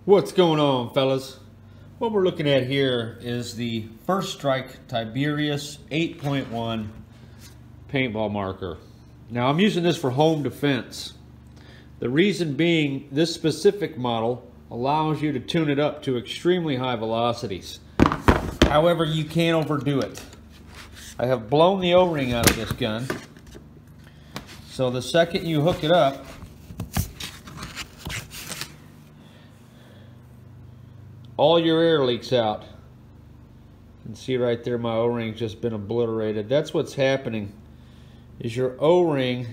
What's going on, fellas? What we're looking at here is the First Strike Tiberius 8.1 paintball marker. Now I'm using this for home defense. The reason being, this specific model allows you to tune it up to extremely high velocities. However, you can't overdo it. I have blown the O-ring out of this gun, so the second you hook it up, all your air leaks out. You can see right there my O-ring's just been obliterated. That's what's happening, is your O-ring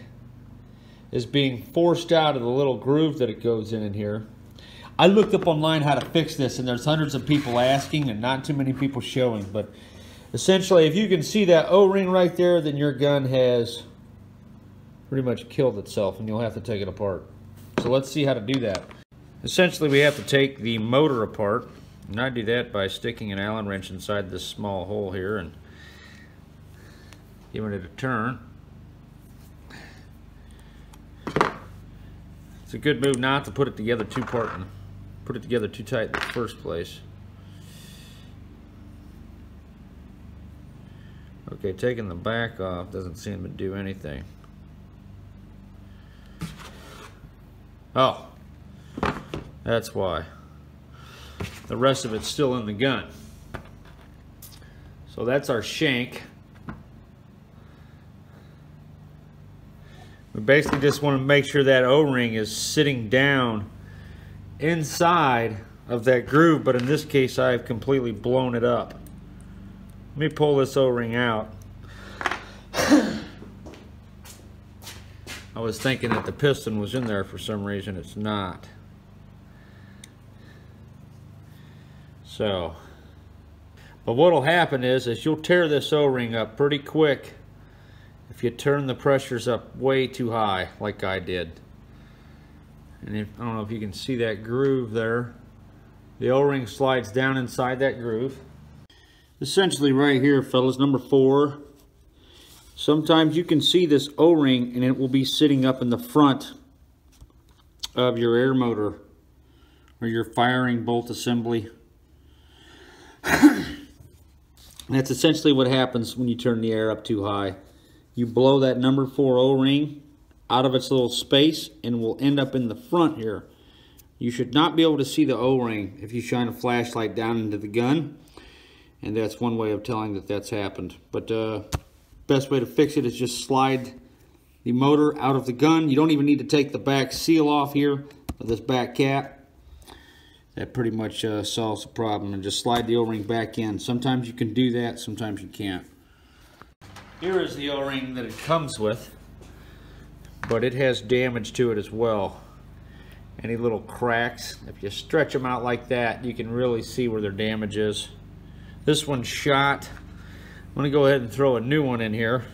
is being forced out of the little groove that it goes in here. I looked up online how to fix this, and there's hundreds of people asking and not too many people showing. But essentially, if you can see that O-ring right there, then your gun has pretty much killed itself and you'll have to take it apart. So let's see how to do that. Essentially, we have to take the motor apart, and I do that by sticking an Allen wrench inside this small hole here and giving it a turn. It's a good move not to put it together too tight in the first place. Okay, taking the back off doesn't seem to do anything. Oh, that's why. The rest of it's still in the gun. So that's our shank. We basically just want to make sure that O-ring is sitting down inside of that groove, but in this case I've completely blown it up. Let me pull this O-ring out. I was thinking that the piston was in there for some reason. It's not. So, but what'll happen is you'll tear this O-ring up pretty quick if you turn the pressures up way too high, like I did. And I don't know if you can see that groove there. The O-ring slides down inside that groove. Essentially right here, fellas, number 4. Sometimes you can see this O-ring and it will be sitting up in the front of your air motor or your firing bolt assembly. That's essentially what happens when you turn the air up too high. You blow that number 4 O-ring out of its little space and will end up in the front here. You should not be able to see the O-ring if you shine a flashlight down into the gun, and that's one way of telling that that's happened. But best way to fix it is just slide the motor out of the gun. You don't even need to take the back seal off here of this back cap. That pretty much solves the problem, and just slide the O-ring back in. Sometimes you can do that, sometimes you can't. Here is the O-ring that it comes with, but it has damage to it as well. Any little cracks, if you stretch them out like that, you can really see where their damage is. This one's shot. I'm going to go ahead and throw a new one in here.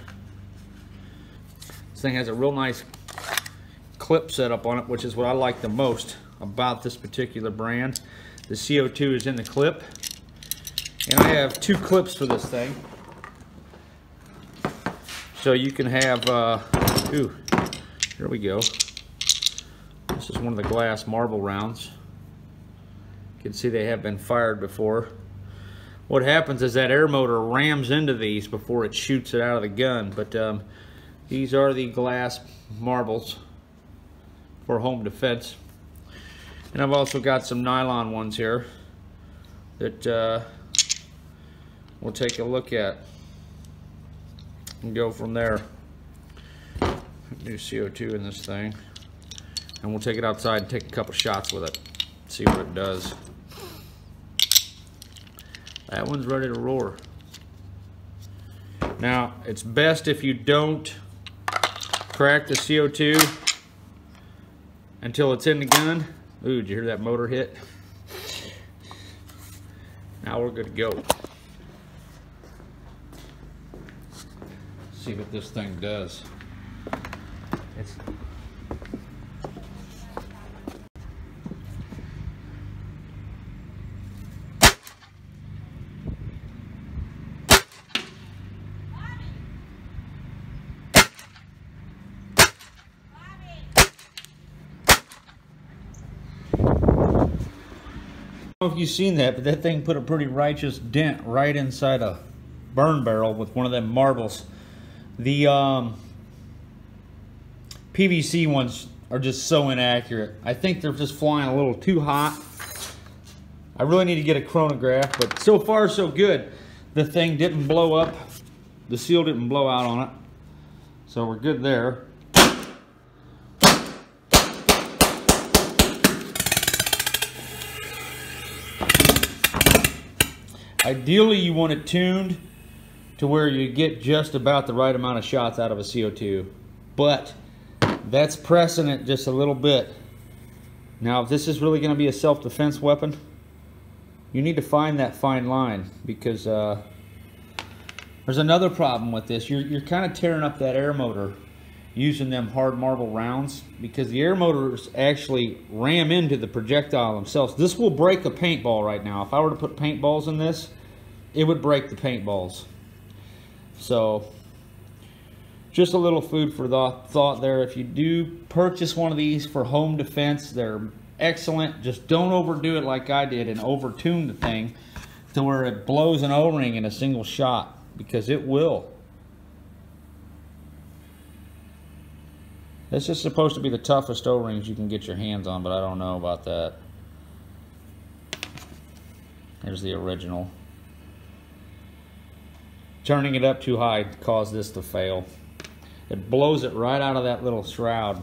This thing has a real nice clip setup on it, which is what I like the most about this particular brand. The CO2 is in the clip, and I have 2 clips for this thing. So you can have, ooh, here we go. This is one of the glass marble rounds. You can see they have been fired before. What happens is that air motor rams into these before it shoots it out of the gun. But these are the glass marbles for home defense. And I've also got some nylon ones here that we'll take a look at and go from there. Do CO2 in this thing, and we'll take it outside and take a couple shots with it, see what it does. That one's ready to roar. Now, it's best if you don't crack the CO2 until it's in the gun. Ooh, did you hear that motor hit? Now we're good to go. See what this thing does. I don't know if you've seen that, but that thing put a pretty righteous dent right inside a burn barrel with one of them marbles. The PVC ones are just so inaccurate. I think they're just flying a little too hot. I really need to get a chronograph, but so far so good. The thing didn't blow up. The seal didn't blow out on it. So we're good there. Ideally, you want it tuned to where you get just about the right amount of shots out of a CO2. But that's pressing it just a little bit. Now, if this is really going to be a self-defense weapon, you need to find that fine line, because there's another problem with this. You're kind of tearing up that air motor using them hard marble rounds, because the air motors actually ram into the projectile themselves. This will break a paintball right now. If I were to put paintballs in this, it would break the paintballs. So just a little food for thought there. If you do purchase one of these for home defense, they're excellent. Just don't overdo it like I did and over-tune the thing to where it blows an O-ring in a single shot, because it will. This is supposed to be the toughest O-rings you can get your hands on, but I don't know about that. Here's the original. Turning it up too high caused this to fail. It blows it right out of that little shroud.